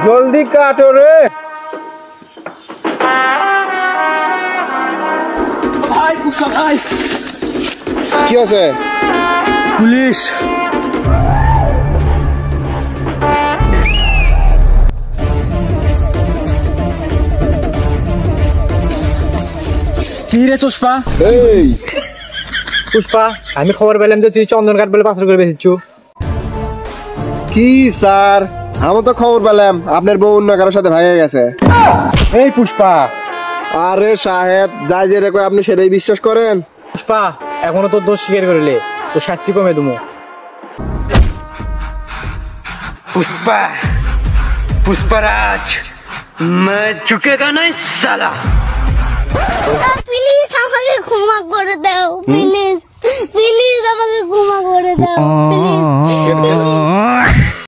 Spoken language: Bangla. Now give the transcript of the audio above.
জলদি কাটো রে ভাই। পুষ্পা ভাই কি আছে? পুলিশ। কি রে পুষ্পা? এই পুষ্পা, আমি খবর পেলাম যে তুই চন্দন কাঠ বলে পাথর করে বেঁচেছ। কি স্যার, আমি তো খবর পেলাম আপনার বউ অন্য কারোর সাথে ভাগে গেছে। এই পুষ্পা, আরে সাহেব, যাই যে রেখে আপনি সেটাই বিশ্বাস করেন? পুষ্পা এখনো তোর দোষ স্বীকার করলে তো শাস্তি কমে দেবো। पुष्पा पुष्पराज मैं झुकेगा नहीं साला। প্লিজ আমাকে ক্ষমা করে দাও, প্লিজ প্লিজ আমাকে ক্ষমা করে দাও, প্লিজ।